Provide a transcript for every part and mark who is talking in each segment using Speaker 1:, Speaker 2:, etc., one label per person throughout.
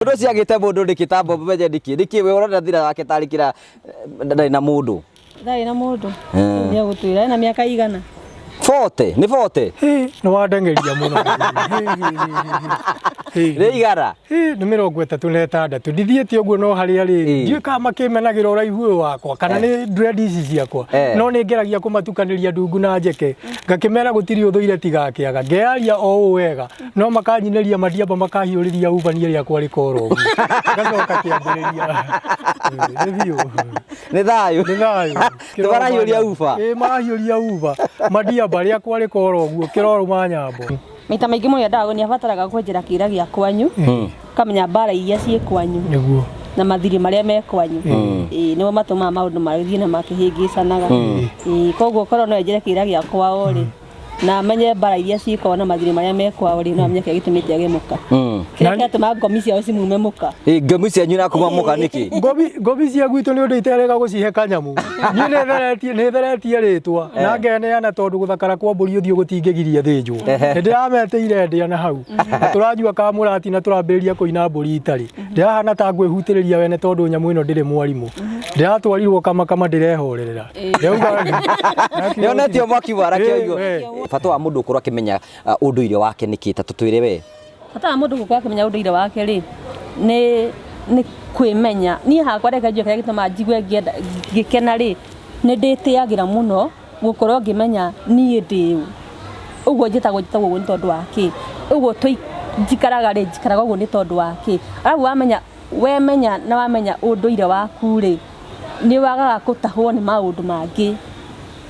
Speaker 1: Mundu cia gite mundu ndikitambo mbenye ndiki we urona thira wake tarikira ndari na mundu.
Speaker 2: Ndari na mundu. Ni gutwira na miaka igana.
Speaker 1: 40 ni 40.
Speaker 3: No wadengeria muno.
Speaker 1: Reigara.
Speaker 3: Ni 36 ndithietie uguo no hari ari. Ndiwe ka makimenagira uraihu wakwa kana ni dread ici ciakwa. No ni ngeragia kumatukaniria ndungu na njeke. Ngakimera gutiri uthuire tigakiaga. Ngearia o wega. No makanyinĩria madiamba makahiũrĩria ubania rĩakwa rĩkoro. Ngacoka kĩambĩrĩria.
Speaker 1: Nĩ thayũ.
Speaker 3: Nĩ thayũ.
Speaker 1: Tũmarahiũria uba.
Speaker 3: Marahiũria uba. Madiamba rĩakwa rĩkoro ũguo kĩrorũma nyambo.
Speaker 2: Maita maingĩ mũno ndago nĩ abataraga kwenjera kĩira gĩa kwanyu. Kamenya bara iria ciĩ kwanyu.
Speaker 3: Nĩguo.
Speaker 2: Na mathiri maria me kwanyu. Nĩmo matũmaga maũndũ magĩthiĩ na makĩhĩngĩcanaga. Koguo korwo no enjere kĩira gĩa kwao rĩ na menye bara iria ciĩkwao na mathiri maria me kwao rĩ no amenye kĩrĩa gĩtũmĩte age mũka. Kĩrĩa gĩatũma ngomi ciao cimume mũka.
Speaker 1: Ngomi cianyu na kuma mũka nĩkĩ?
Speaker 3: Ngomi cia gwitũ nĩ ũndũ iterega gũcihe kanyamu. Niĩ nĩ theretie rĩtwa na ngeneana tondũ gũthakara kwa mbũri ũthiũ gũtingĩgiria thĩnjwo. Ndĩrameteire ndĩa na hau. Tũranyua kamũrati na tũrambĩrĩria kũina mbũri itarĩ. Ndĩrahana ta ngwĩhutĩrĩria wene tondũ nyamũ ĩno ndĩrĩ mwarimũ. Ndĩratwarirwo kama ndĩrehorerera.
Speaker 1: Nĩonetio mwaki warakĩoigwo. Bata wa mundu ukorwo akimenya unduire wake niki ta tutwire we.
Speaker 2: Bata wa mundu gukorwo akimenya unduire wake ri ni kwimenya. Ni hakwa reka njue kaya gituma njigue ngikena ri ni nditiagira muno gukorwo ngimenya nie ndi uguo njitagwo uguo ni tondu wake. Uguo njikaraga ri njikaraga uguo ni tondu wake. Arabu wamenya na wamenya unduire waku ri ni wagaga gutahwo ni maundu mangi.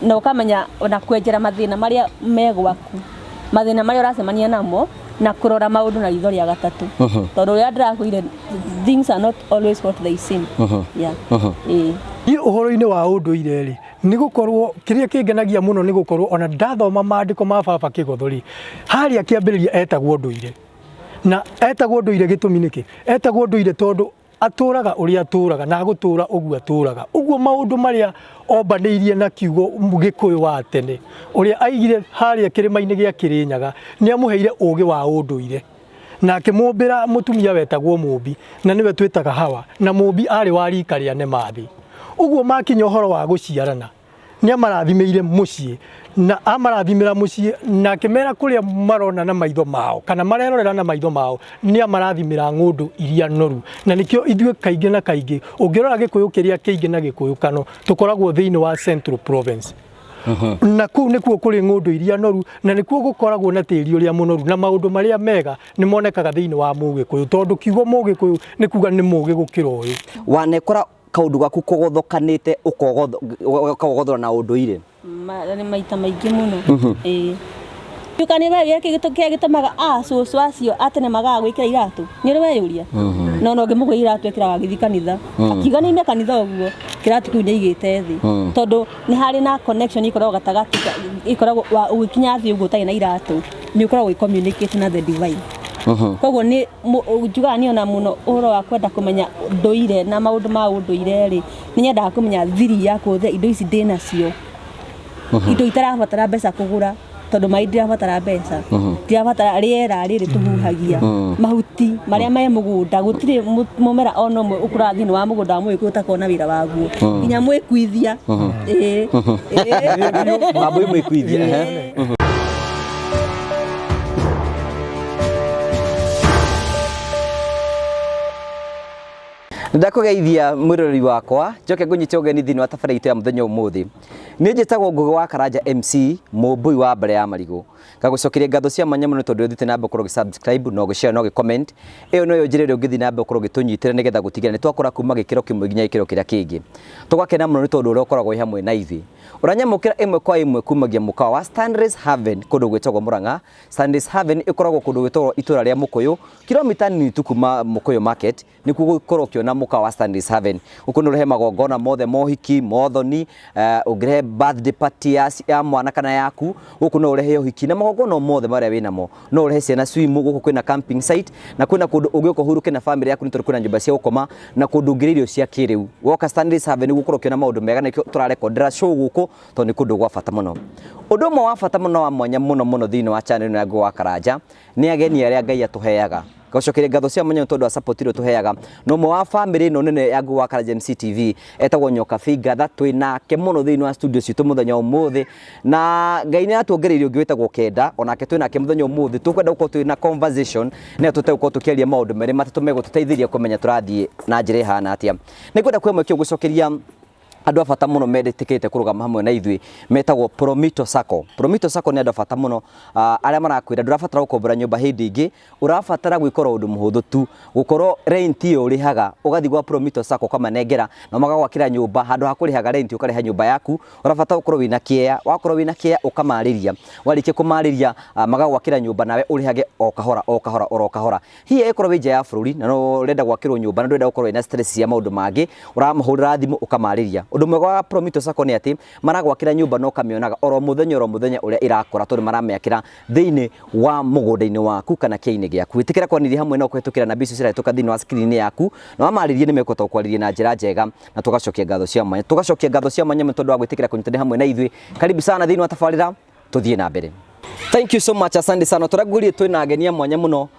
Speaker 2: Na ukamenya ona kwenjera mathina maria megwaku mathina maria uracemania namo na kurora maundu na ritho ria gatatu tondu ria ndirakwire things are not always what they seem.
Speaker 3: Ni uhoro-ini wa unduire ri ni gukorwo kiria kingenagia muno ni gukorwo ona ndathoma maandiko ma baba Kigothori haria kiambiriria etagwo unduire na etagwo unduire gitumi niki etagwo unduire tondu aturaga uria aturaga na gutura uguo aturaga uguo maundu maria ombanĩirie na kiugo Gikuyu wa tene uria aigire haria kirima-ini gia Kirinyaga ni amuheire ugi wa unduire na akimumbira mutumia wetagwo Mumbi na niwe twitaga Hawa na Mumbi ari wa rika ria Nemathi uguo makinya uhoro wa guciarana ni amarathimĩire muciĩ na amarathimĩra muciĩ na akĩmera kuria marona na maitho mao kana marerorera na maitho mao ni amarathimĩra ng'undu iria noru na nikio ithuĩ kaingĩ na kaingĩ ũngĩrora Gikuyu kiria kĩingĩ na Gikuyu kano tukoragwo thĩinĩ wa Central Province. Na kuu nikuo kuri ng'undu iria noru na nikuo gukoragwo na tĩri uria munoru na maundu maria mega ni monekaga thĩinĩ wa Mũgĩkũyũ tondu kiugo Mũgĩkũyũ ni kuga ni mũgĩ gũkĩra ũyũ.
Speaker 1: Wanekora kaundu gaku kogothokanite ukogothora na unduire
Speaker 2: ni maita maingĩ muno. Tukani wewe kia gitumaga cucu acio atene magaga gwikira iratu ni uri weyuria no ngimugwa iratu ekiraga githi kanitha akiga ni kanitha uguo kiratu kiu ni igite thi tondu ni hari na connection ikoragwo gatagati ikoragwo ugikinya thi uguo tari na iratu ni ukoragwo communicate na the divine. Koguo ni njuga ni ona muno uhoro wa kwenda kumenya nduire na maundu ma unduire ri ni nyendaga kumenya thiri yako indo ici ndina cio indo itarabatara mbeca kugura tondu mai ndirabatara mbeca ndirabatara riera riri tuhuhagia mahuti maria me mugunda gutiri mumera ono mwe ukura thini wa mugunda wa Mũgĩkũyũ utakona wira waguo nginya mwĩkuithia
Speaker 1: mambo mwĩkuithia ndakugeithia mwirori wakwa njoke ngunyite ugeni thini wa tabarĩra ya muthenya umuthi ni njitagwo Ngugi wa Karanja MC Mũmbui wa mbere ya Marigũ ngagucokeria ngatho cia manya muno tondu uthite nambe ukorwo subscribe no share no comment iyo no njirire ungithi nambe ukorwo gitunyitira nigetha gutigira ni twakora kuma gikiro kimwe nginya gikiro kiria kingi tugakena muno ni tondu uria ukoragwo hamwe na ithi uranyamukira imwe kwa imwe kumagia mukawa wa Stanley's Haven kundu gwetagwo Murang'a. Stanley's Haven ikoragwo kundu gwetagwo itura ria Mũkũyũ kilomita nini tu kuma Mũkũyũ market ni kugukorwo kiona mukawa wa Stanley's Haven ukundu rehe magongona mothe mohiki mothoni ungire birthday party ya mwana kana yaku guku no urehe uhiki na magongona mothe maria winamo no urehe ciana swim guku kwina camping site na kwina kundu ugioka huruke na family yaku ni tondu kwina nyumba cia gukoma na kundu ngiririo cia kiriu woka Stanley's Haven gukorwo kiona maundu mega na turarekondera show guku tondu ni kundu gwa bata muno undu umwe wa bata muno wa mwanya muno thini wa channel ya Ngugi wa Karanja ni ageni aria Ngai atuheaga gacokeria ngatho cia mwanya tondu wa support iro tuheaga no mo wa family no nene ya waguo-Kenda MCTV etagwo Nyokabi Ngatha twinake muno thiini wa studio citu muthenya umuthi na ngai ni atuongereirie ungi wetagwo Kenda onake twinake muthenya umuthi tukwenda gukorwo twina conversation ne tutagũkorwo tukiaria maundu meri matatume gututeithiria kumenya turathie na njira ihana atia ni kwenda kwemwe kio gucokeria andu afata muno meditikite kurugama hamwe na ithui metagwo Promito Sacco. Promito Sacco ni andu afata muno aria marakwira ndurafatara gukombora nyumba hindi ingi urafatara gwikora undu muhuthu tu gukorwo rent iyo urihaga ugathi gwa Promito Sacco kamanengera na magagwakira nyumba handu hakurihaga rent ukariha nyumba yaku urafatara gukorwo wina kiea wakorwo wina kiea ukamariria warikie kumariria magagwakira nyumba nawe urihage o kahora hii ekorwo winja ya bururi na no renda gwakirwo nyumba na ndwenda gukorwo ina stress ya maundu mangi uramahurira thimu ukamariria undu mwega wa Promito Sacco ni ati maragwakira nyumba no kamionaga oro muthenya uria irakora tondu marameakira thiini wa mugunda-ini waku kana kiaini giaku itikira kwaniria hamwe no kuhitukira na bici cirahituka thiini wa screen yaku na wamaririe ni mekota kwariria na njira njega na tugacokia ngatho cia mwanya tondu wa gwitikira kunyitana hamwe na ithui karibu sana thiini wa tafarira tuthie na mbere. Thank you so much, asante sana turagurie twina agenia mwanya muno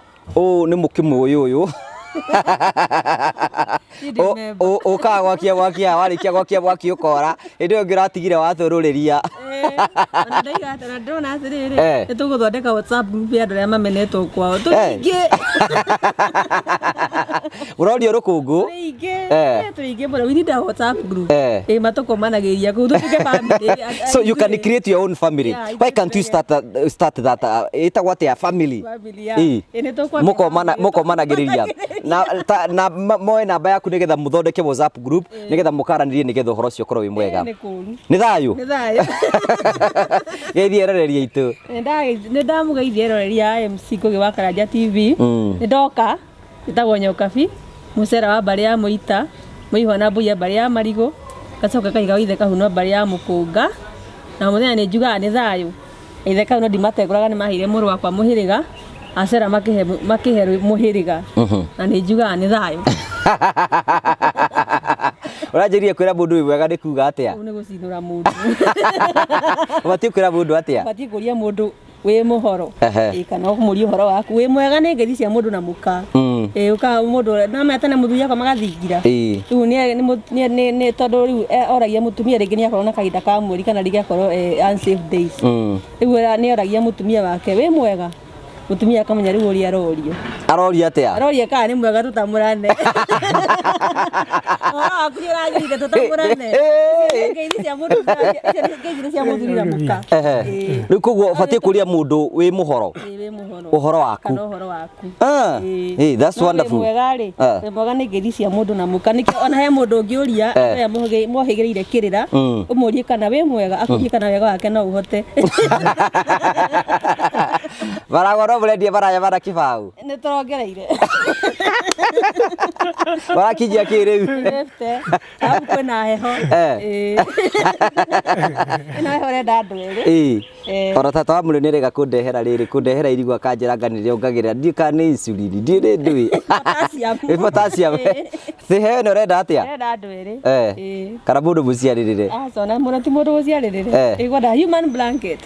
Speaker 1: ni mukimu uyu uka gwakia warikia gwakia ukora ndio ngiratigire wathururiria
Speaker 2: ona ndaigata na ndona atiriri nituguthondeka WhatsApp group ya andu aria mamenetwo kwao tuingi
Speaker 1: urorio rukungu
Speaker 2: tuingi bora we need a WhatsApp group matukomanagiria ku tutige family
Speaker 1: so you can create your own family. Why can't you start that ita what ya family mukomanagiriria na moe namba yaku nigetha muthondeke WhatsApp group nigetha mukaranirie nigetha uhoro cio korwo wi mwega ni thayu geithie eroreria itu
Speaker 2: ni ndamugeithie eroreria MC Ngugi wa Karanja TV ni ndoka itagwo Nyokabi mucera wa mbari ya muita muihwa na mbuya mbari ya marigo gacoka kaiga ithe kahunwa mbari ya mukunga na muthenya ni njugaga ni thayu ithe kahunwa ndimateguraga ni mahire muru wakwa muhiriga acera makihe muhiriga na ni njugaga ni thayu
Speaker 1: urajiria kwira mundu wi wega ndikuga atia
Speaker 2: ni gucinura mundu
Speaker 1: bati kwira mundu atia
Speaker 2: bati kuria mundu wi muhoro kana kumuria uhoro waku wi mwega ni ngethi cia mundu na muka uka mundu na metane muthuya kwa magathingira riu ni tondu riu oragia mutumia ringi ni akorwo na kahinda ka mweri kana ringi akorwo unsafe days riu ni oragia mutumia wake wi mwega mutumia akamenya riu uria aroria
Speaker 1: atia
Speaker 2: aroria kana ni mwega tutamurane kunyuragirire tutamurane ngeithi cia mundu cia muthurira muka
Speaker 1: riu koguo bati kuria mundu wi muhoro uhoro waku that's wonderful
Speaker 2: mwega ri mwega ni ngeithi cia mundu na muka nikio ona he mundu ngiuria ya muhigireire kirira umurie kana wi mwega akurie kana wega wake no uhote
Speaker 1: baragoro burendia baraya bara kibau
Speaker 2: ni turongereire
Speaker 1: barakijia kiriu
Speaker 2: au kwena heho ina heho renda andu eri
Speaker 1: ora tata wa muri nirega kundehera irigwa kanjira nganire ongagirira ndi kana insulin ndi ni ndui potassium thihe no renda atia
Speaker 2: renda andu eri
Speaker 1: kana mundu muciaririre
Speaker 2: sona mundu ti mundu muciaririre igwada human blanket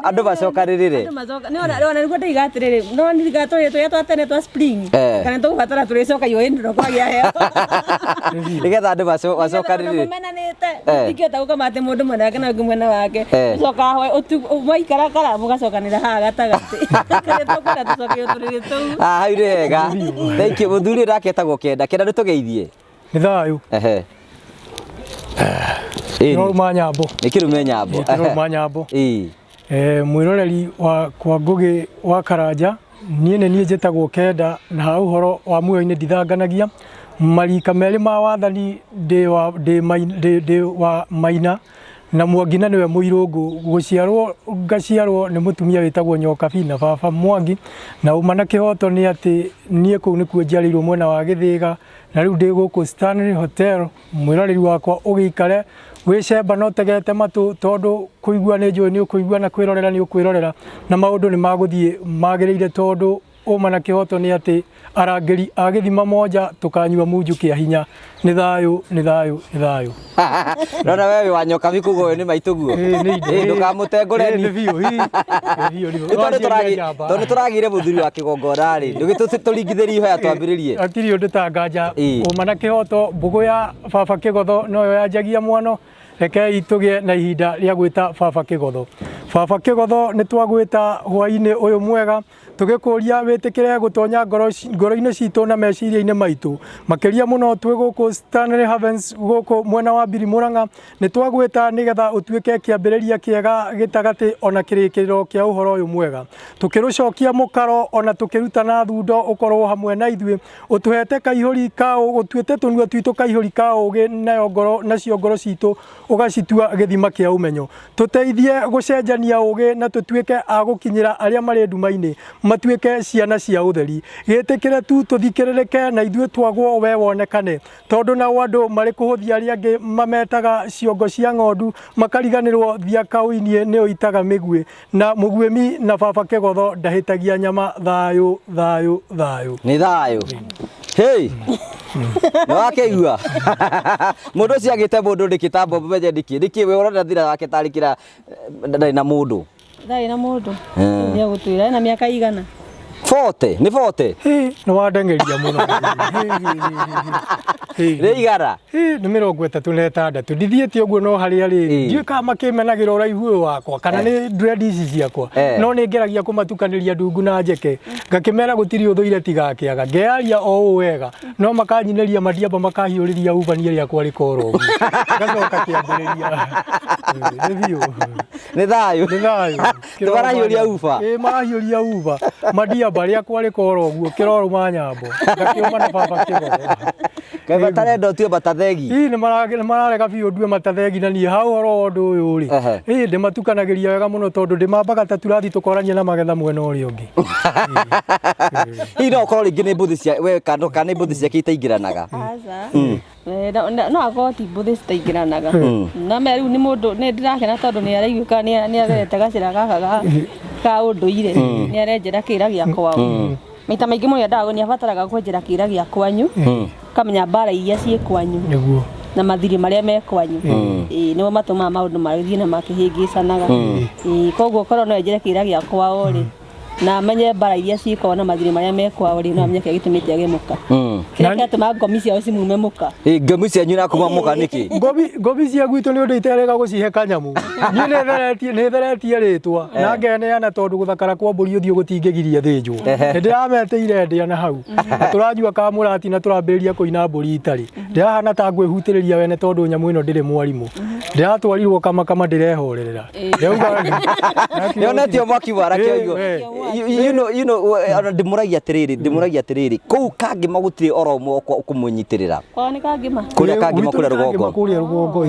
Speaker 1: andu bacokanirire
Speaker 2: andu macoka ni ona niguo ndaigatirire no ndigatorire tuya twatene twa spring kana tugubatara turicoka yo indro kwagia heo
Speaker 1: nigetha andu bacokanirire
Speaker 2: menanite ndikiota gukamate mundu mwena wake na ungi mwena wake coka ho mwaikara kara mugacokanira haha gatagati kare tukwenda tucoke uturire tuu
Speaker 1: hau ni wega thank you muthuri rake etagwo Kenda nitugeithie
Speaker 3: ni thayu Kiruma nyambo
Speaker 1: ni kirume nyambo
Speaker 3: kiruma nyambo mwiroreri wa kwa Ngugi wa Karanja nie njitagwo Kenda na hau horo wa muoyo-ini ndithanganagia marika meri ma wathani ndi wa maina na Mwangi na niwe muirungu ngaciarwo ni mutumia witagwo Nyokabi na baba Mwangi na uma na kihoto ni ati nie kuu ni kuo njiarirwo mwena wa Githiga na riu ndi guku Stanley Hotel mwiroreri wakwa ugikare wicemba no tegete matu tondu kuigua ni njui ni ukuigua na kwirorera ni ukwirorera na maundu ni maguthie magirire tondu uma na kihoto ni ati arangeri agithima moja tukanyua munju kia hinya ni thayu ni thayu ni thayu
Speaker 1: rona wewe wa Nyokabi kugo ni maituguo ndukamutengure ni
Speaker 3: biu
Speaker 1: tondu turagire muthuri wa kigongora ri ndugituringithirie hoya twambiririe
Speaker 3: akiri undu tanganja uma na kihoto mbugu ya baba kigotho no yo yanjagia mwano rekei tugie na ihinda ria gwita baba kigotho ni twagwita hwaini uyu mwega tugikuria witikire gutonya ngoro-ini citu na meciria-ini maitu makiria muno twi guku Stanley Heavens guku mwena wa Mbiri Murang'a ni twagwita nigetha utuike kiambiriria kiega gitagati ona kirikiriro kia uhoro uyu mwega tukirucokia mukaro ona tukirutana thundo ukorwo hamwe na ithui utuhete kaihuri ka utuite tunua twitu kaihuri ka ugi nacio ngoro citu ugacitua githima kia umenyo tuteithie gucenjania ugi na tutuike a gukinyira aria mari nduma-ini matuike ciana cia utheri gitikire tu tuthikirereke na ithuĩ twagwo we wonekane tondu na wandu mari kuhuthia aria angi mametaga ciongo cia ng'ondu makariganirwo thiaka-uinie ni uitaga migui na mugwimi na baba kigotho ndahitagia nyama thayu thayu thayu
Speaker 1: ni thayu hey no akeigua mundu cia gite mundu ndikitambo beje ndiki we urona thira wake tarikira ndari na mundu ni
Speaker 2: agutwira na miaka igana
Speaker 1: 40 ni 40
Speaker 3: no wadengeria muno
Speaker 1: igara
Speaker 3: ni 36 ndithiete uguo no haria ri ndiuka makimenagira uraihu wakwa kana ni dread ici ciakwa no ni ngeragia kumatukaniria ndungu na njeke ngakimera gutiri uthuire tigakiaga ngearia o wega no makanyinĩria madiamba makahiũrĩria ubania riakwa rikoro ngacoka kiambĩrĩria
Speaker 1: ni thayu tubarahiũria uba
Speaker 3: marahiũria uba madiamba riakwa rikoro uguo kiroruma nyambo ngakiuma na baba kigotho
Speaker 1: Kaiba tarenda utue matathegi.
Speaker 3: Ni mararega biũ ndue matathegi na niĩ hau horo ũndũ ũyũ rĩ. Ndĩmatukanagĩria wega mũno tondũ ndĩmambaga ta tũrathi tũkorania na magetha mwena ũrĩa ũngĩ.
Speaker 1: Ino ũkorwo rĩngĩ nĩ mbũthĩ cia we kana nĩ mbũthĩ ciake itaingĩranaga.
Speaker 2: Aca. No akorwo ti mbũthĩ citaingĩranaga. Na me rĩu nĩ mũndũ nĩ ndĩrakena tondũ nĩ araiguĩka nĩ agerete gacĩra gaka ka ũndũire. Nĩ arenjera kĩra gĩa kwao. Maita maingĩ mũno ndago nĩ abataraga kwenjera kĩra gĩa kwanyu. Kamenya mbara iria ciĩ kwanyu na mathiri maria me kwanyu nĩmo matũmaga maũndũ magĩthiĩ na makĩhĩngĩcanaga koguo korwo no enjere kĩra gĩa kwao rĩ na amenye mbara iria ciĩ kwao na mathiri maria me kwao rĩ no amenye kĩrĩa gĩtũmĩte age mũka kĩrĩa gĩatũma ngomi ciao cimume mũka
Speaker 1: ngomi cianyu na kuma mũka nĩkĩ
Speaker 3: ngomi cia gwitũ nĩ ũndũ iterega gũcihe kanyamu nĩ theretie rĩtwa na ngeneana tondũ gũthakara kwa mbũri ũthiũ gũtingĩgiria thĩnjwo nĩ ndĩrameteire ndĩa na hau tũranyua kamũrati na tũrambĩrĩria kũina mbũri itarĩ ndĩrahana ta ngwĩhutĩrĩria wene tondũ nyamũ ĩno ndĩrĩ mwarimũ ndĩratwarirwo kamakama ndĩrehorerera
Speaker 1: nĩonetio mwaki warakĩoigwo you know ndimuragia atiriri kou kangima gutire oro mwe kumũnyitirira
Speaker 2: kwa ni kangima
Speaker 3: kuria rugongo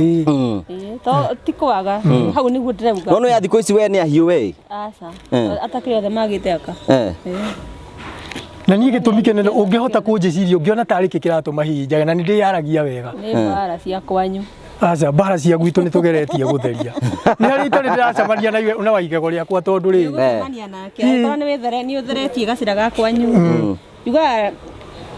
Speaker 2: to tikwaga hau niguo ndirauga
Speaker 1: no ya thikũ ici we nĩ ahiũ we
Speaker 2: aca atakire othe magite aka
Speaker 3: na niĩ gĩtũmi kĩnene ũngĩhota kũnjĩciria ũngĩona tarĩ kĩ kĩratũma hihinjaga na nĩ ndĩyaragia wega
Speaker 2: nĩ mbara cia kwanyu
Speaker 3: aca mbara cia gwitũ nĩ tũgeretie gũtheria nĩ harĩ itarĩ ndĩracemania na waigego rĩakwa tondũ rĩ
Speaker 2: gũcemania nake korwo nĩ ũtheretie gacĩra ga kwanyu yuga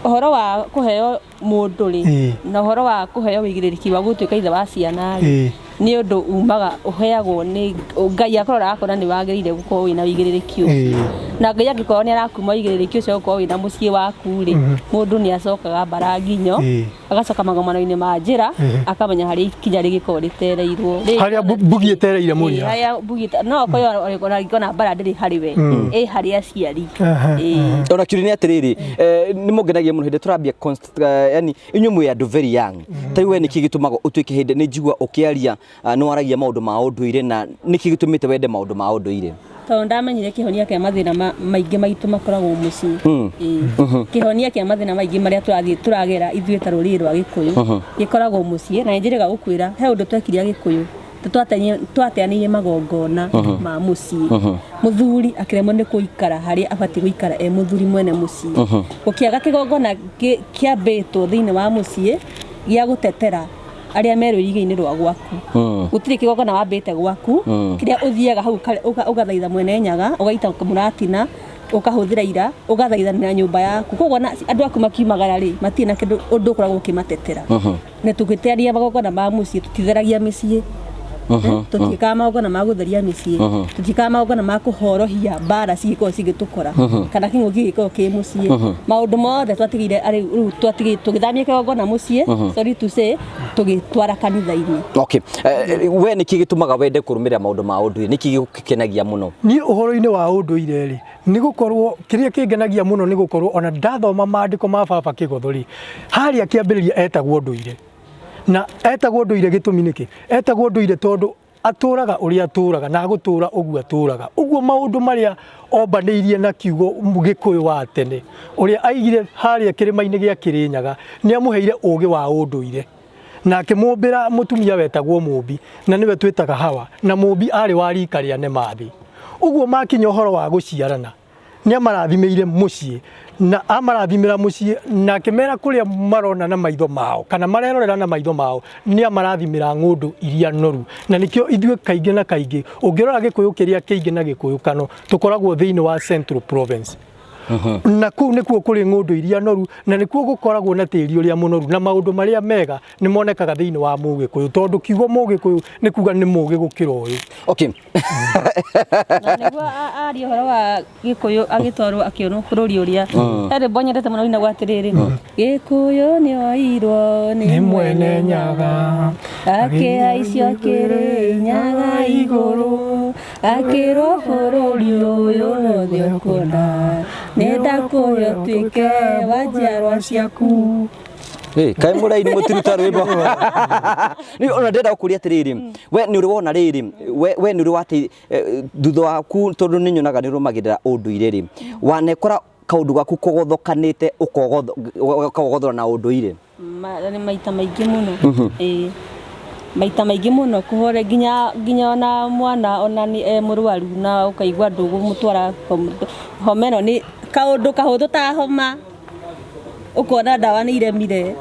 Speaker 2: ũhoro wa kũheo mũndũ rĩ na ũhoro wa kũheo wĩigĩrĩrĩki wa gũtuĩka ithe wa ciana rĩ nĩ ũndũ umaga ũheagwo nĩ Ngai akorora akona nĩ wagĩrĩire gũkorwo wĩna wĩigĩrĩrĩki ũcio na Ngai angĩkorwo nĩ arakuma wĩigĩrĩrĩki ũcio gũkorwo wĩna mũciĩ waku rĩ mũndũ nĩ acokaga mbara nginyo agacoka magomano-inĩ ma njĩra akamenya harĩa ikinya rĩgĩkorwo rĩtereirwo
Speaker 3: harĩa mbugi ĩtereire mũrĩa
Speaker 2: harĩa mbugi no korwo mbara ndĩrĩ harĩ we harĩ aciari
Speaker 1: ona kiuria nĩ atĩrĩrĩ nĩ mũngenagia mũno hĩndĩ tũrambia yani inyuĩ mwĩ andũ very young ta we nĩkĩ gĩtũmaga ũtuĩke hĩndĩ nĩ njigua ũkĩaria nĩ waragia maũndũ ma ũndũire na nĩkĩ gĩtũmĩte wende maũndũ ma ũndũire
Speaker 2: tondũ ndamenyire kĩhonia kĩa mathĩna maingĩ maitũ makoragwo mũciĩ kĩhonia kĩa mathĩna maingĩ marĩa tũragera ithuĩ ta rũrĩrĩ rwa Gĩkũyũ gĩkoragwo mũciĩ na njĩrĩga gũkwĩra he ũndũ twekire Gĩkũyũ twateanĩire magongona ma mũciĩ mũthuri akĩremwo nĩ gũikara harĩa abatiĩ gũikara mũthuri mwene mũciĩ gũkĩaga kĩgongona kĩambĩtwo thĩinĩ wa mũciĩ gĩa gũtetera arĩa me rũriga-inĩ rwa gwaku gũtirĩ kĩgongona wambĩte gwaku kĩrĩa ũthiaga hau ũgathaitha mwene nyaga ũgaita mũratina ukahuthira ira ugathaithanira nyumba yaku koguo andu aku makiumagara ri matina kindu undu ukoragwo kimatetera ne tugitearia magogona ma mucii tutitheragia micii tutikama magogona ma gutheria micii tutikama magogona ma kuhorohia bara cigiko cigitukora kana kinguki giko ki mucii maundu mothe twatigire ari tugithamia kigogona mucii sorry to say tugitwara kanitha-ini.
Speaker 1: Okay, we niki gitumaga wende kurumira maundu ma unduire niki gikukenagia muno?
Speaker 3: Ni uhoro-ini wa unduire ri ni gukorwo kiria kingenagia muno ni gukorwo ona ndathoma maandiko ma baba Kĩgũthũ haria kiambiriria etagwo Unduire na etagwo Unduire gitumi niki etagwo Unduire tondu aturaga uria aturaga na gutura uguo aturaga uguo maundu maria ombaneirie na kiugo Gikuyu wa tene uria aigire haria kirima-ini gia Kirinyaga ni amuheire ugi wa unduire na akimumbira mutumia wetagwo Mumbi na niwe twitaga Hawa na Mumbi ari wa rika ria Nemathi uguo makinya uhoro wa guciarana ni amarathimeire mucii na amarathimira mucii na akimera kuria marona na maitho mao kana marerorera na maitho mao ni amarathimira ngundu iria noru na nikio ithue kaingi na kaingi ungirora Gikuyu kiria kiingi na Gikuyu kano tukoragwo thiini wa Central Province na kuu nikuo kuri ngundu iria noru na nikuo gukoragwo na tiri uria munoru na maundu maria mega ni monekaga thiini wa Mugikuyu tondu kiugo Mugikuyu ni kuga ni mugi gukira uyu.
Speaker 1: Okay.
Speaker 2: Na niguo ari horo wa Gikuyu agitwarwo akionwo bururi uria ari bonyerete muno ina gwatiriri Gikuyu ni oirwo ni mwene Nyaga akihaicio kiri Nyaga iguru akirwo bururi uyu nothe ukunda nenda kuyo twike wajiarwa ciaku.
Speaker 1: Kai muraini mutiruta rwimbo ni ona ndenda gukuria atiriri we ni uri wona riri we ni uri wati thutha waku tondu ni nyonaga ni rumagirira unduire ri wanekora kaundu gaku kogothokanite ukogothora na unduire
Speaker 2: maita maingi muno maita maingi muno kuhore ginya ona mwana ona ni murwaru na ukaigwa ndugu mutwara homeno ni kaundu kahuthu ta homa ukona dawa ni iremire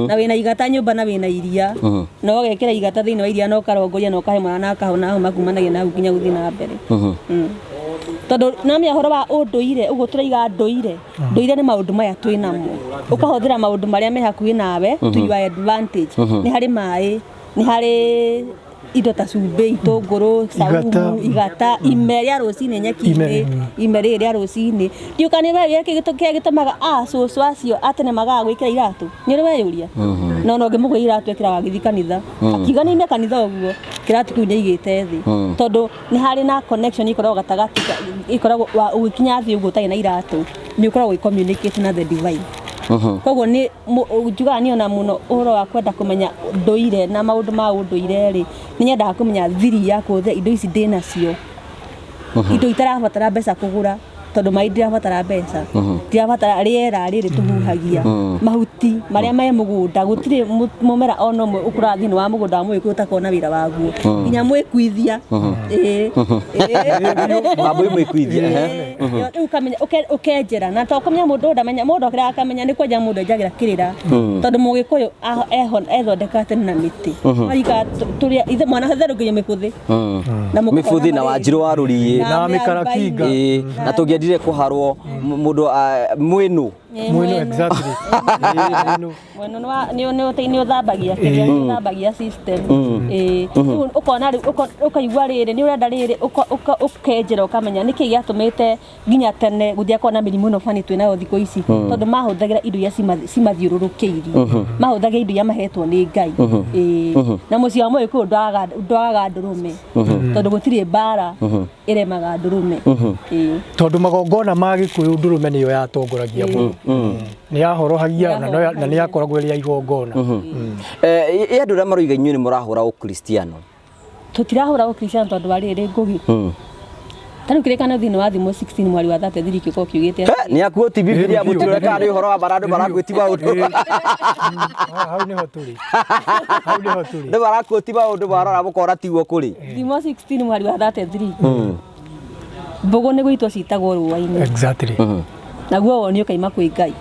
Speaker 2: na wina igata nyumba na wina iria no ugekira igata thiini wa iria no karongoria no kahe mwana kahona homa kumanagia na ginya guthi na mbere tondu namia horo wa unduire uguo turaiga nduire ni maundu maya twinamo ukahuthira maundu maria me hakuhi nawe to your advantage ni hari mai ni hari indo ta cumbi itunguru saumu igata imeria rucini nyeki imeria ria rucini ndiukani we yake gitumaga cucu acio atene magaga gwikira iratu ni uri weyuria no no ngimugwa iratu ekira wagithi kanitha akiga ni kanitha uguo kiratu kiu nyeigite thi tondu ni hari na connection ikoragwo gatagati ikoragwo ugikinya thi uguo tai na iratu ni ukoragwo communicate na the divine koguo ni njugaga ni ona muno uhoro wa kwenda kumenya nduire na maundu ma unduire ri ni nyendaga kumenya thiri ya kuthia indo ici ndinacio indo itarabatara mbeca kugura tondu mai ndirabatara mbeca ndirabatara riera riri tuhuhagia mahuti maria me mugunda gutire mumera ono mwe ukura thiini wa mugunda wa Mugikuyu utakona wira waguo nginya mwikuithia
Speaker 1: mambo mwikuithia
Speaker 2: ukamenya ukenjera na to kumenya mundu ndamenya mundu akira akamenya ni kwenja mundu enjagira kirira tondu Mugikuyu ethondekate na miti marika turia ithe mwana hetheru nginya mifuthi
Speaker 1: na mifuthi na wanjiru wa ruriĩ
Speaker 3: na mikarakinga
Speaker 1: na tugiendire kuharwo mundu mwinu
Speaker 3: exactly
Speaker 2: mwinu ni uthambagia kiria uthambagia system ukona ukaigwa riri ni urenda riri ukenjera ukamenya niki giatumite nginya tene guthia kona mirimu no fani twinayo thiko ici tondu mahuthagira indo ya cimathiururukiirie mahuthagira indo ya mahetwo ni Ngai na muci wa Mugikuyu ndwaga ndurume tondu gutiri bara iremaga ndurume
Speaker 3: tondu magongona ma Gikuyu ndurume niyo yatongoragia muno ni yahorohagia na ni yakoragwo iri igongona
Speaker 1: andu aria maroiga inyuĩ ni murahura ukristiano
Speaker 2: tutirahura ukristiano tondu wa riri ngugi tanu kirikana thiini wa thimu 16 mwari wa 33 kiko kiugite
Speaker 1: ni akuoti Biblia mutireka ari uhoro wa baradu baragwiti maundu
Speaker 3: hau niho turi
Speaker 1: ni barakuoti maundu barora mukora tiguo kuri
Speaker 2: thimu 16 mwari wa 33 mbogo ni gwitwo citagwo ruwa-ini
Speaker 3: exactly
Speaker 2: naguo woni ukaima kwi Ngai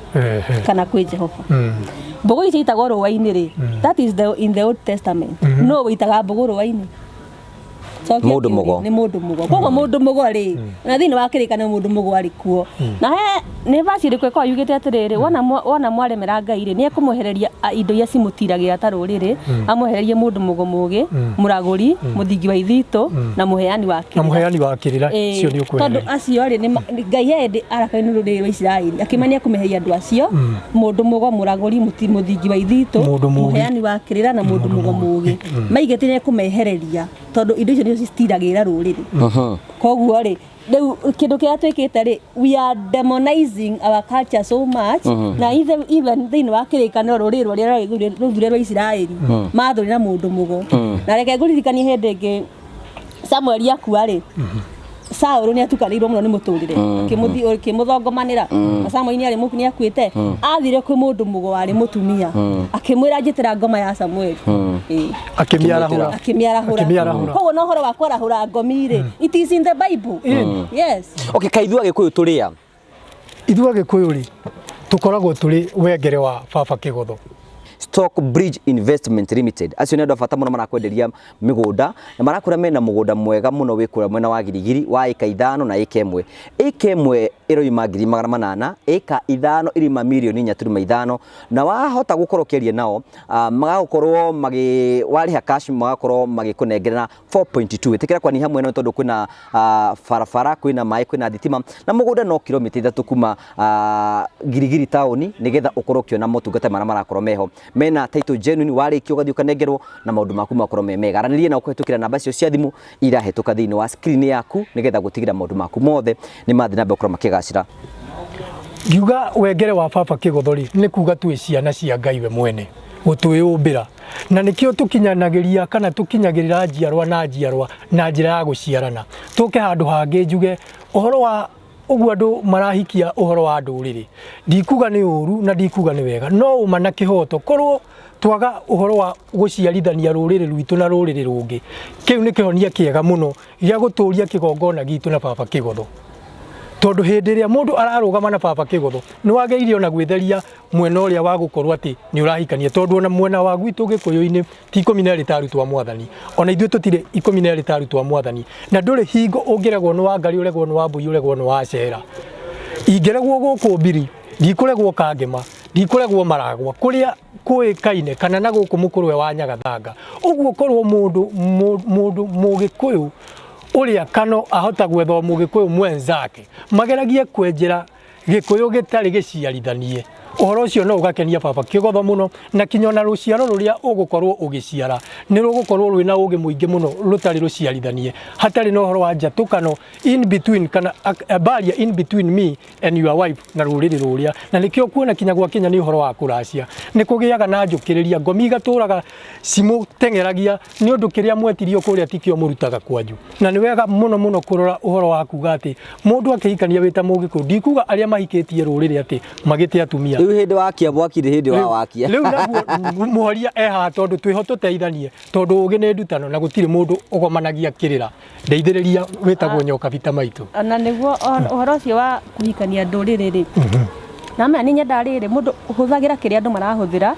Speaker 2: kana kwi Jehova mbogo ici itagwo ruwa-ini ri that is in the Old Testament no witaga mbogo ruwa-ini
Speaker 1: Mundu mugo
Speaker 2: ni mundu mugo koguo mundu mugo ri na thini wa kirikana mundu mugo ari kuo na he ni basi rikwe kwa yugite atiriri wona mwaremera Ngai ri ni ekumuhereria indo ya cimutiragira ta ruriri amuhererie mundu mugo mugi muraguri muthingi wa ithito na muheani wa kirira cio ni ukwehereria tondu acio ri Ngai ende arakaini ruriri rwa Israeli akimania kumeheria andu acio mundu mugo muraguri muthingi wa ithito muheani wa kirira na mundu mugo mugi maigete ni kumehereria tondu indo icio ni citiragira ruriri koguo ri riu kindu kia twikite ri we are demonizing our culture so much na even thini wa kirikano ruriri rwa Israeli mathurira mundu mugo na reke nguririkanie hindi ingi Samuel yakua ri Saul ni atukanirwo muno ni muturire kimuthongomanira Samuel ni ari mukuni akuite athire kwi mundu mugo wari mutumia akimwira njitira ngoma ya Samuel akimiarahura koguo no horo wa kwarahura ngomi ri it is in the Bible yes
Speaker 1: okay kaithua gikuyu turia
Speaker 3: ithua gikuyu ri tukoragwo turi wengere wa baba Kigotho
Speaker 1: Stock Bridge Investment Limited acio nĩ andũ bata mũno marakwenderia mĩgũnda na marakũra mena mũgũnda mwega mũno wĩkũra mwena wa Girigiri wa ĩka 5 na ĩka 1 ĩka 1 ĩroima 800,000 ĩka 5 ĩrima mirioni 4.5 na wahota gũkorokeria nao magakorwo warĩha cash magakorwo magĩkũnengerera 4.2 ĩtĩkĩra kwa ni hamwe no tondũ kwĩna barabara kwĩna maĩ kwĩna thitima na mũgũnda no kilomita 3 kuma Girigiri taũni nĩgetha ũkorokio na motungata marĩa marakorwo meho mena title genuine warĩkio gathi ũkanengerwo na maũndũ maku makorwo mega aranĩria na ũkũhetũkĩra namba cio cia thimũ irahetũka thĩinĩ wa screen yaku nĩgetha gũtigĩra maũndũ maku mothe nĩ mathi na mbere makĩgacĩra
Speaker 3: ngiuga wengere wa baba Kigotho ri nĩ kuga twĩ ciana cia Ngai we mwene gũtwĩũmbĩra na nĩkĩo tũkinyanagĩria kana tũkinyagĩrĩra njiarwa na njĩra ya gũciarana tũke handũ hangĩ njuge ũhoro wa uguo andu marahikia uhoro wa nduriri ndikuga ni uru na ndikuga ni wega no uma na kihoto korwo twaga uhoro wa guciarithania ruriri rwitu na ruriri rungi kiu ni kihonia kiega muno gya guturia kigongona gitu na baba Kigotho tondu hindi ria mundu ararugama na baba Kigotho ni wageirie ona gwitheria mwena uria wa gukorwo ati ni urahikania tondu ona mwena wa gwitu gikuyu-ini ti 12 taru twa mwathani ona ithuĩ tutire 12 taru twa mwathani na nduri hingo ungiregwo ni wa ngari uregwo ni wa mbui uregwo ni wa cera ingiregwo guku mbiri ndikuregwo kangema ndikuregwo maragwa kuria kuikaine kana na guku mukurwe wa Nyagathanga uguo korwo mundu mugikuyu uria kano ahota gwetha mugikuyu mwenzake mageragie kwenjera gikuyu gitari giciarithanie uhoro ucio no ugakenia baba Kigotho muno na kinyona ruciaro ruria ugukorwo ugiciara ni rugukorwo rwina ugi muingi muno rutari ruciarithanie hatari no uhoro wa njatukano in between kana a barrier in between me and your wife na ruriri ruria na nikio kuona kinya gwa Kenya ni uhoro wa kuracia ni kugiaga na njukiriria ngomi gaturaga simu tengeragia ni undu kiria mwetirio kuria tikio murutaga kwanju na ni wega muno kurora uhoro wa kuga ati mundu akihikania wita mugiku ndikuga aria mahikitie ruriri ati magite atumia
Speaker 1: riu hindi wakia bwakire hindi wa wakia
Speaker 3: riu naguo muhoria eha tondu twiho tuteithanie tondu ugi ni ndutano na gutire mundu ugomanagia kirira ndeithiriria witagwo Nyokabi maitu
Speaker 2: na niguo uhoro ucio wa kuhikania nduriri ri na me ni nyenda riri mundu huthagira kiria andu marahuthira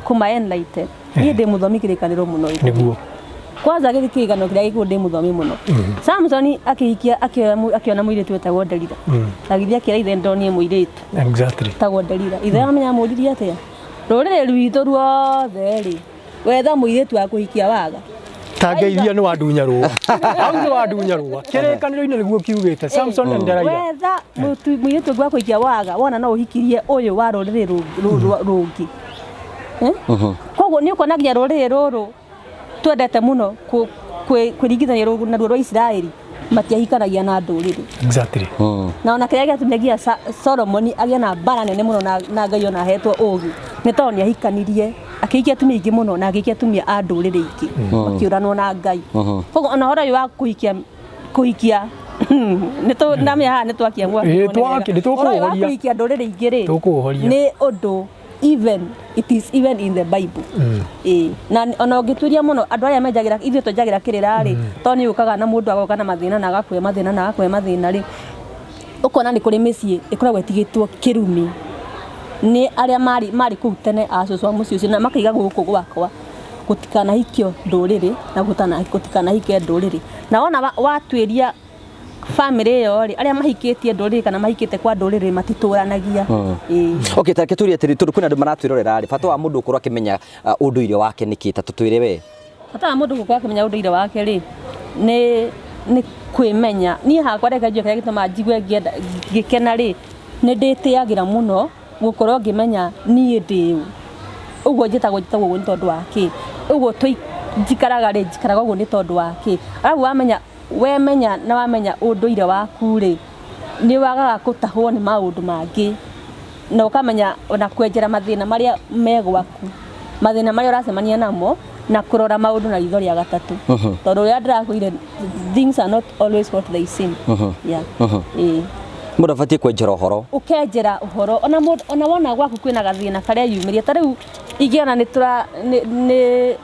Speaker 2: kuma enlighten ni ndi muthomi kirikaniro muno
Speaker 3: niguo
Speaker 2: kwanza githikigano kiria gikuo ndi muthomi muno Samson akihikia akiona muiritu wetagwo Delila agithia kira ithe ndonie muiritu
Speaker 3: exactly
Speaker 2: tagwo Delila ithe amenya muririe atia ruriri rwitu ruothe ri wetha muiritu wa kuhikia waga
Speaker 3: tangeithia ni wandunya ruwa au ni wandunya ruwa kirikaniro-ini niguo kiugite Samson and Delila
Speaker 2: wetha muiritu gwa kuhikia waga wona no uhikirie uyu wa ruriri rungi koguo ni ukonagia ruriri ruru twendete muno kwirigithania na rwa Israeli matiahikanagia na nduriri
Speaker 3: exactly
Speaker 2: na ona kiria gatumegia Solomon agia na bara nene muno na Ngai ona hetwo ugi ni tondu ni ahikanirie akiikia tumia ingi muno na agiikia tumia a nduriri ingi makiuranwo na Ngai koguo ona horo wa kuhikia nito ndamya ha nitwakia ngwa kuhikia nduriri ingi ri ni undu even it is even in the Bible na ona ngituria muno andu aya menjagira ithuĩ twenjagira kirira ri to ni ukaga na mundu agoka na mathina na agakwe mathina ri ukona ni kuri micii ikoragwo itigitwo kirumi ni aria mari kuu tene acucu mucii ucio na makaiga guku gwakwa gutikanahikio nduriri na gutikanahike nduriri na ona watwiria family yo ri aria mahikitie nduriri kana mahikite kwa nduriri matituranagia
Speaker 1: okay take turi atiri kwina andu maratwirorera ri bata wa mundu ukorwo akimenya unduire wake niki ta tutwire we
Speaker 2: bata wa mundu ukorwo akimenya unduire wake ri ni kwimenya ni hakwa reka njue kaya gituma njigwe ngikena ri ni nditiagira muno gukorwo ngimenya nie ndi uguo njitagwo ni tondu waki uguo njikaraga ri njikaraga uguo ni tondu waki arabu wamenya na wamenya unduire waku ri ni wagaga gutahwo ni maundu mangi na ukamenya ona kwenjera mathina maria megwaku mathina maria uracemania namo na kurora maundu na ritho ria gatatu tondu ria ndirakwire things are not always what they seem yeah
Speaker 1: mundu abatie kwenjera uhoro
Speaker 2: ukenjera uhoro ona wona gwaku kwina gathina karia yumiria tariu igiona ni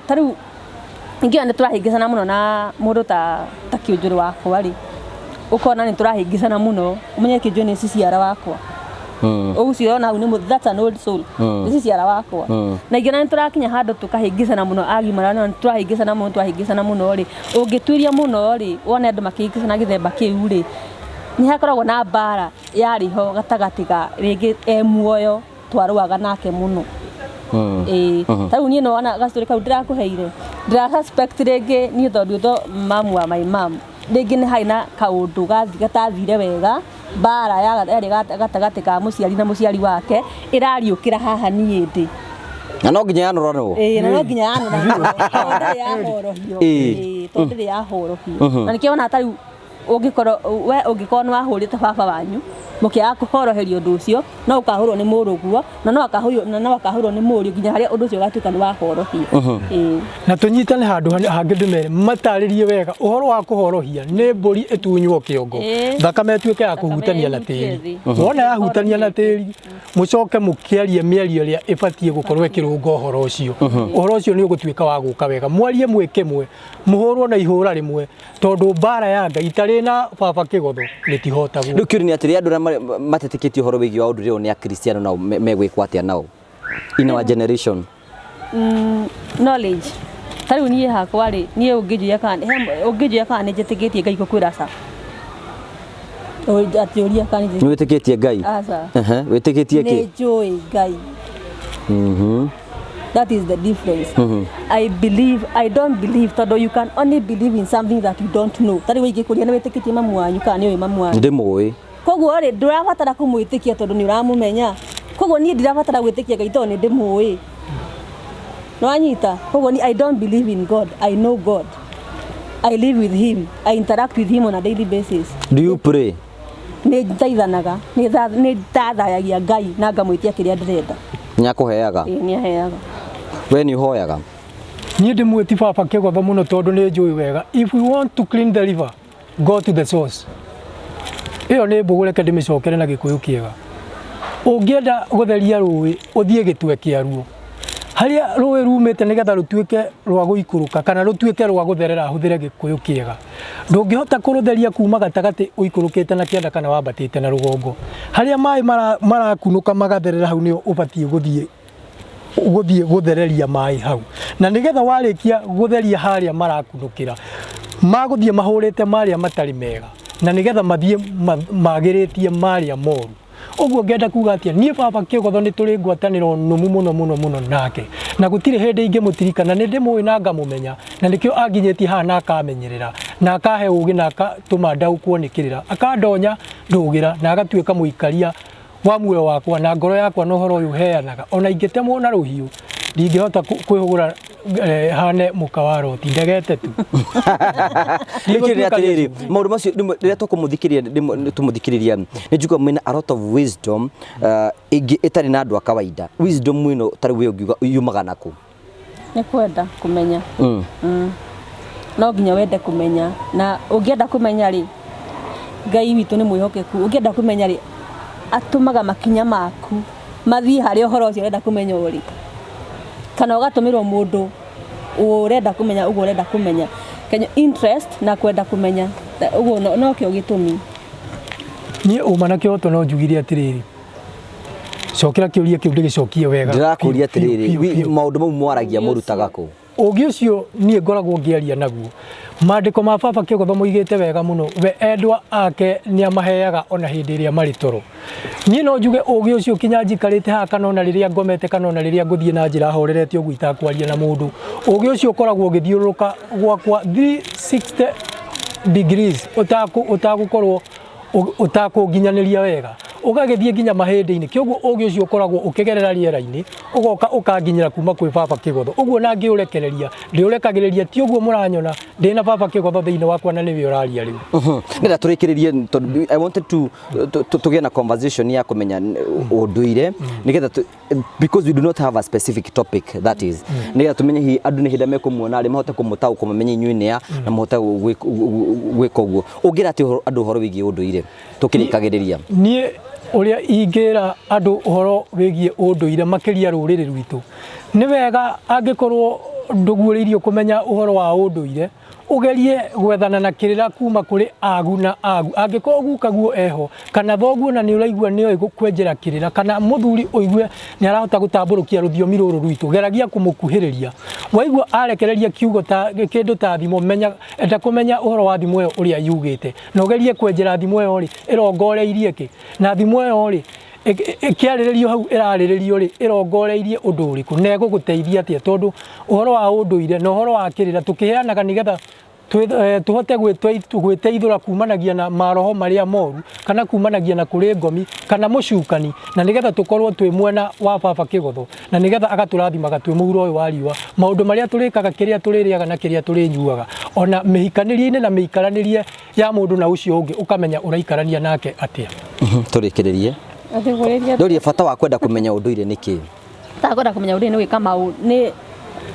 Speaker 2: tariu ingiona ni turahingicana muno na mundu ta kiunjuri wakwa ri ukona ni turahingicana muno umenye kiunjuri ni ciciara wakwa ugucio ona ni that's an old soul ni ciciara wakwa na igiona ni turakinya handu tukahingicana muno agimara na turahingicana muno ri ungitwiria muno ri wona andu makihingicana githemba kiu ri ni hakoragwo na mbara yariho gatagati ga ringi muoyo twaruaga nake muno tariu nie no ona gastori kau ndirakuheire ndira suspect ringi nie tondu mamu wa my mom ringi ni haina kaundu gatathire wega mbara yari gatagati ka muciari na muciari wake irariukira haha nie ndi
Speaker 1: na no nginya yanurano
Speaker 2: na no nginya yanurano tondu ya horohio na nikiona tariu ungikoro wahurite baba wanyu mukia kuhoroherio undu ucio no ukahurwo ni muruguo na no akahurwo ni muri nginya haria undu ucio gatuika ni wahorohio
Speaker 3: na tunyitane handu hangi ndumere mataririe wega uhoro wa kuhorohia ni mburi etunywo kiongo thakame tuike ya kuhutania na tiri wona yahutania na tiri mucoke mukiarie miario ria ibatie gukorwo ikirunga uhoro ucio ni ugutuika wa guka wega mwarie mwikemwe muhurwo na ihura rimwe tondu mbara ya Ngai itari na baba kigotho litihotagwo
Speaker 1: riu kiuri ni atiri andu matetikitie uhoro wigi wa undu ni akristiano nao megwikwa atia nao in our generation
Speaker 2: knowledge tariu nie hakwa ri nie ungijuya kana njetikitie Ngai gukwira sa atiuria kana
Speaker 1: ni witikitie Ngai witikitie ki
Speaker 2: ni joy Ngai that is the difference I don't believe tondu you can only believe in something that you don't know tariu ingikuria ni witikitie mamu wanyu kana ni mamu wanyu
Speaker 1: ndimui
Speaker 2: koguo ri ndurabatara kumwitikia tondu ni uramumenya koguo ni ndirabatara gwitikia Ngai tondu ni ndimui no anyita koguo ni I don't believe in God I know God I live with him I interact with him on a daily basis
Speaker 1: do you pray
Speaker 2: ni taithanaga ni tathayagia Ngai na ngamwitia kiria ndirenda
Speaker 1: nyakuheaga
Speaker 2: ni aheaga
Speaker 1: we ni hoyaga
Speaker 3: ni ndimwiti baba kigotho muno tondu ni njui wega if we want to clean the river go to the source iyo ni mbugure kende micokere na gikuyu kiega ungienda gutheria ruwi uthie gitwe kiaruo haria ruwi rumite nigetha rutuike rwa guikuruka kana rutuike rwa gutherera huthire gikuyu kiega ndungihota kurutheria kuma gatagati uikurukite na kianda kana wambatite na rugongo haria mai marakunuka magatherera hau ni ubatie guthie guthereria mai hau na nigetha warikia gutheria haria marakunukira maguthie mahurite maria matari mega na nigetha mathie magiritie maria moru uguo ngenda kuga atia nie baba kigotho ni turi ngwataniro numu muno nake na gutire hende inge mutirikana ni ndimui na ngamumenya na nikio anginyetie ha na akamenyerera na akahe ugi na akatuma ndau kuonikirira akandonya ndugira na agatuika muikaria wa muoyo wakwa na ngoro yakwa no horo uyu heanaga ona ingetemwo na ruhiu ndingihota kwihugura hane mukawaro tindegete tu
Speaker 1: nikiri atiriri maundu macio riria tumuthikiriria ni njuga mwina a lot of wisdom ingi itari na andu a kawaida wisdom mwino tari we ungiuga yumaga naku
Speaker 2: ni kwenda kumenya no nginya wende kumenya na ungienda kumenya ri Ngai witu ni mwihokeku ungienda kumenya ri atumaga makinya maku mathii haria uhoro ucio urenda kumenya uri kana ugatumirwo mundu urenda kumenya ugo urenda kumenya kenyo interest na kwenda kumenya ugo no kio gitumi
Speaker 3: nie umana kio to no njugire atiriri cokera kiuria kiu ndigicokie wega
Speaker 1: ndirakuria atiriri maundu mau mwaragia murutaga ku
Speaker 3: ũũgĩ ũcio niĩ ngoragwo ngĩaria naguo maandĩko ma baba Kĩgotho moigĩte wega mũno we endwa ake nĩ amaheaga ona hĩndĩ ĩrĩa marĩ toro niĩ no njuge ũũgĩ ũcio kinya njikarĩte haha kana ona rĩrĩa ngomete kana ona rĩrĩa ngũthiĩ na njĩra horerete ũguo itakwaria na mũndũ ũũgĩ ũcio ũkoragwo ũgĩthiũrũrũka gwakwa 360 degrees ũtagũkorwo ũtakũnginyanĩria wega ũgagĩthiĩ nginya mahĩndĩ-inĩ kĩoguo ũũgĩ ũcio ũkoragwo ũkĩgerera rĩera-inĩ ũgoka ũkanginyĩra kuma kwĩ baba Kĩgotho ũguo na ngĩũrekereria ndĩũrekagĩrĩria ti ũguo mũranyona ndĩna baba Kĩgotho thĩinĩ wakwa na nĩwe ũraria rĩu
Speaker 1: nĩgetha tũrĩkĩrĩrie I wanted to tũgĩe na conversation ya kũmenya ũndũire nĩgetha because we do not have a specific topic that is nĩgetha tũmenye hihi andũ nĩ hĩndĩ mekũmuona rĩ mahote kũmũtaũkwo kũmamenye inyuĩ nĩa na mahote gwĩka ũguo ũngĩra atĩ andũ ũhoro wĩgiĩ ũndũire tũkĩrĩkagĩrĩria
Speaker 3: niĩ ũrĩa ingĩra andũ ũhoro wĩgiĩ ũndũire makĩria rũrĩrĩ rwitũ nĩ wega angĩkorwo ndũguũrĩirio kũmenya ũhoro wa ũndũire ugerie gwethana na kirira kuma kuri agu na agu angĩkorwo gukaguo eho kana thoguo na nĩ ũraigua nĩ kwenjera kirira kana muthuri ũigue nĩ arahota gũtambũrũkia rũthiomi rũrũ rwitũ geragia kũmũkuhĩrĩria waigua arekereria kiugo ta kĩndũ ta thimo menya enda kũmenya ũhoro wa thimo ĩyo ũrĩa yugĩte na ũgerie kwenjera thimo ĩyo rĩ ĩrongoreirie kĩ na thimo ĩyo rĩ ikiarĩrĩrio hau ĩrarĩrĩrio rĩ ĩrongoreirie ũndũ ũrĩkũ na gũgũteithia atĩa tondũ ũhoro wa ũndũire na ũhoro wa kĩrĩra tũkĩheanaga nĩgetha tuhote gwĩteithũra kumanagia na maroho marĩa moru kana kumanagia na kũrĩ ngomi kana mũcukani na nĩgetha tũkorwo twĩ mwena wa baba Kĩgotho na nĩgetha agatũrathimaga twĩ mũhuro ũyũ wa riũa maũndũ marĩa tũrĩkaga kĩrĩa tũrĩrĩaga na kĩrĩa tũrĩnyuaga ona mĩhikanĩrie-inĩ na mĩikaranĩrie ya mũndũ na ũcio ũngĩ ũkamenya ũraikarania nake atĩa
Speaker 1: tũrĩkĩrĩrie ndorie bata wa kwenda kũmenya ũndũire nĩkĩ
Speaker 2: ta kwenda kũmenya ũndũire nĩ gwĩka maũndũ nĩ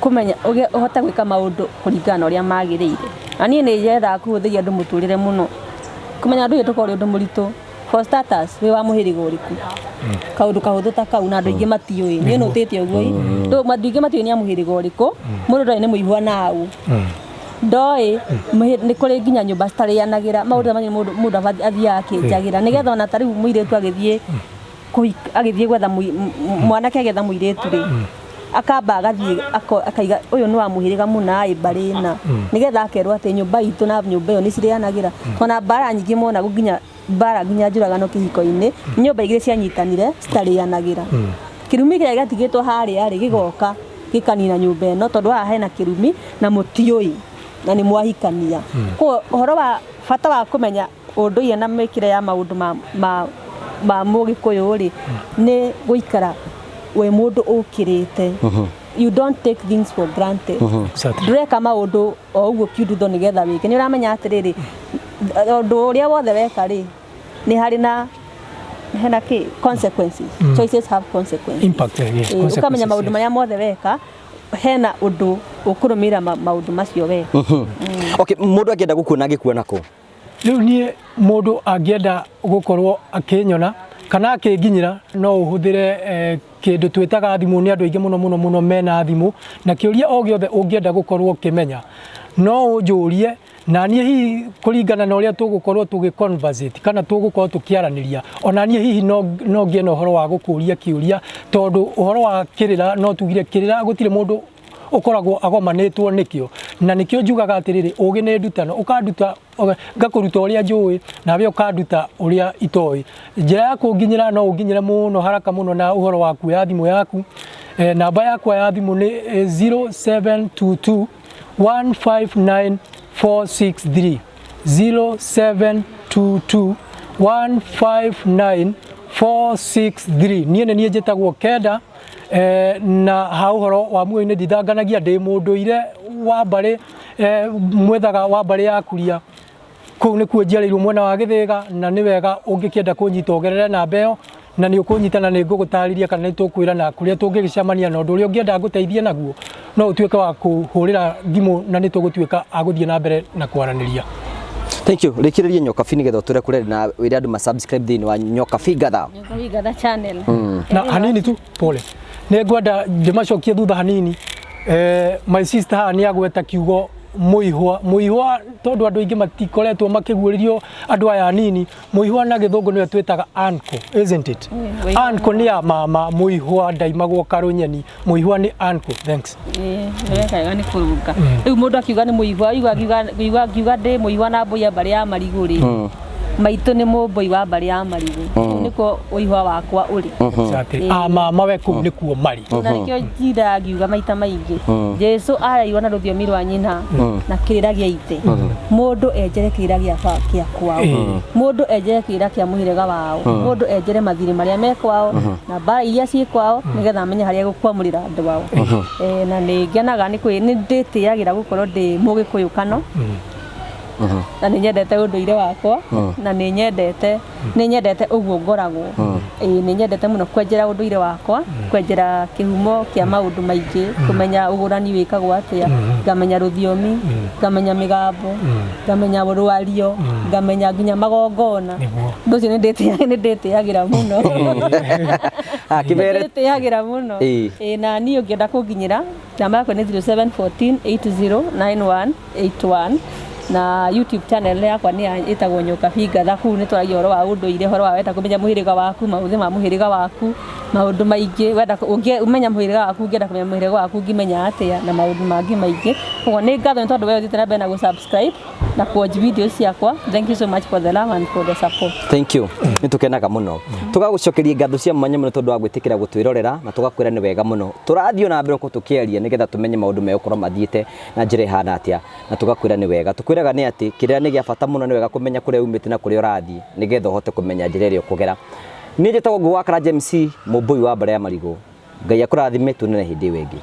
Speaker 2: kũmenya ũhote gwĩka maũndũ kũringana na ũrĩa magĩrĩire na niĩ nĩ njethaga kũhũthĩria andũ mũtũrĩre mũno kũmenya ũndũire tũkorwo ũndũ mũritũ for starters wĩ wa mũhĩrĩga ũrĩkũ kaũndũ kahũthũ ta kau na andũ aingĩ matiũĩ niĩ nũtĩte ũguo andũ aingĩ matiũĩ nĩ mũhĩrĩga ũrĩkũ mũndũ ndarĩ nĩ mũihwa naũ ndoĩ nĩ kũrĩ nginya nyũmba citarĩanagĩra maũndũ manyu mũndũ athiaga akĩnjagĩra nĩgetha ona ta rĩu mũirĩtu agĩthiĩ gwetha mwanake agetha mũirĩtu rĩ akamba agathiĩ akaiga ũyũ nĩ wa mũhĩrĩga mũna mbarĩ na nĩgetha akerwo atĩ nyũmba itũ na nyũmba ĩyo nĩ cirĩanagĩra ona mbara nyingĩ mona nginya mbara nginya njũragano kĩhiko-inĩ nyũmba igĩrĩ cianyitanire citarĩanagĩra kĩrumi kĩrĩa gĩatigĩtwo harĩa rĩ gĩgoka gĩkanina nyũmba ĩno tondũ haha hena kĩrumi na mũtiũĩ na nĩ mwahikania kwa ũhoro wa bata wa kũmenya ũndũire na mĩkĩre ya maũndũ ma mũgĩkũyũ rĩ nĩ gũikara we mũndũ ũkĩrĩte you don't take things for granted ndũreka maũndũ o ũguo kiududo nĩgetha wĩke nĩ ũramenya atĩrĩrĩ ũndũ ũrĩa wothe weka rĩ nĩ harĩ na hena kĩ consequences choices have consequences
Speaker 3: impact
Speaker 2: ukamenya maũndũ marĩa mothe weka hena ũndũ ũkũrũmĩrĩra maũndũ macio we
Speaker 1: okay mũndũ angĩenda gũkuona agĩkuona kũ
Speaker 3: rĩu niĩ mũndũ angĩenda gũkorwo akĩnyona kana akĩnginyĩra no ũhũthĩre kĩndũ twĩtaga thimũ nĩ andũ aingĩ mũno mena thimũ na kĩũria o gĩothe ũngĩenda gũkorwo ũkĩmenya no ũnjũrie na niĩ hihi kũringana na ũrĩa tũgũkorwo tũgĩconversate kana tũgũkorwo tũkĩaranĩria ona niĩ hihi no ngĩe na ũhoro wa gũkũria kĩũria tondũ ũhoro wa kĩrĩra no tugire kĩrĩra gũtirĩ mũndũ ũkoragwo agomanĩtwo nĩkĩo na nĩkĩo njugaga atĩrĩrĩ ũgĩ nĩ ndutano ũkanduta ngakũruta ũrĩa njũĩ nawe ũkanduta ũrĩa itoĩ njĩra ya kũnginyĩra no ũnginyĩre mũno haraka mũno na ũhoro waku ya thimũ yaku namba yakwa ya thimũ nĩ 0722 159 463 0722 159 463 niĩ nĩ niĩ njĩtagwo Kenda na ha ũhoro wa muoyo-inĩ ndithanganagia ndĩ mũndũire wa mbarĩ mwethaga wa mbarĩ ya kuria kũu nĩkuo njiarĩirwo mwena wa Gĩthĩga na nĩ wega ũngĩkĩenda kũnyita ũgerere namba ĩyo na nĩ ũkũnyitana nĩ ngũgũtarĩria kana nĩ tũkwĩrana kũrĩa tũngĩgĩcemania na ũndũ ũrĩa ũngĩenda ngũteithie naguo no ũtuĩke wa kũhũrĩra thimũ na nĩ tũgũtuĩka agũthiĩ na mbere na kwaranĩria.
Speaker 1: Thank you. Rĩkĩrĩrie Nyokabi nĩgetha ũtũre kũrĩ na wĩra andũ ma subscribe thĩinĩ wa Nyokabi Ngatha.
Speaker 2: Nyokabi Ngatha channel.
Speaker 3: Na hanini tu pole. Nĩ ngwenda ndĩmacokie thutha hanini. My sister haha nĩ agweta kiugo muihwa tondu andu aingi matikoretwo makiguuririo andu aya nini muihwa na githungu niyo twitaga anko, isn't it? Anko ni ya mama, muihwa ndaimagwo karunyeni, muihwa ni anko. Thanks.
Speaker 2: Wega ni kuruka riu mundu akiuga ni muihwa akiuga ndi muihwa na mbuya bari ya marigu ri maitu ni mumbui wa bari ya marigu niko uihwa wakwa uri
Speaker 3: mama we ku ni kuo mari
Speaker 2: na nikio njira akiuga maita maingi Jesu araigwa na ruthiomi rwa nyina na kiriragia ite mundu enjere kiriragia kia kwao mundu enjere kirira kia muhirega wao mundu enjere mathiri maria me kwao na bara iria ci kwao nigetha amenye haria gukwamurira andu wao na ningenaga ni nditiagira gukorwo ndi mugikuyu kano na nĩ nyendete ũndũire wakwa na nĩ nyendete ũguo ngoragwo nĩ nyendete mũno kwenjera ũndũire wakwa kwenjera kĩhumo kĩa maũndũ maingĩ kũmenya ũgũrani wĩkagwo atĩa ngamenya rũthiomi ngamenya mĩgambo ngamenya rwario ngamenya nginya magongona ũndũ ũcio nĩ ndĩtĩagĩra mũno ndĩtĩagĩra mũno na niĩ ũngĩenda kũnginyĩra namba yakwa nĩ 0714809181 na YouTube channel yakwa ni itagwo Nyokabi Ngatha kuu ni twaragia horo wa unduire horo wa wenda kumenya muhiriga waku mauthe ma muhiriga waku maundu maingi wenda umenya muhiriga waku ngenda kumenya muhiriga waku ngimenya atia na maundu mangi maingi koguo ni ngatho tondu wewe thite na mbere na go subscribe na kuwatch videos ciakwa. Thank you so much for the love and for the support.
Speaker 1: Thank you. Nitukenaga muno tugagucokeria ngatho cia mwanya muno tondu wa gwitikira gutwirorera na tugakwira ni wega muno turathio na mbere ko tukiaria nigetha tumenye maundu megukorwo mathiite na njira ihana atia na tugakwira ni wega tukwiraga ni ati kiria ni gia bata muno ni wega kumenya kuria umite na kuria urathii nigetha uhote kumenya njira iria ukugera. Ni njitagwo waguo-Kenda MC mumbui wa bara ya marigu. Ngai akurathime tunene hindi wengi.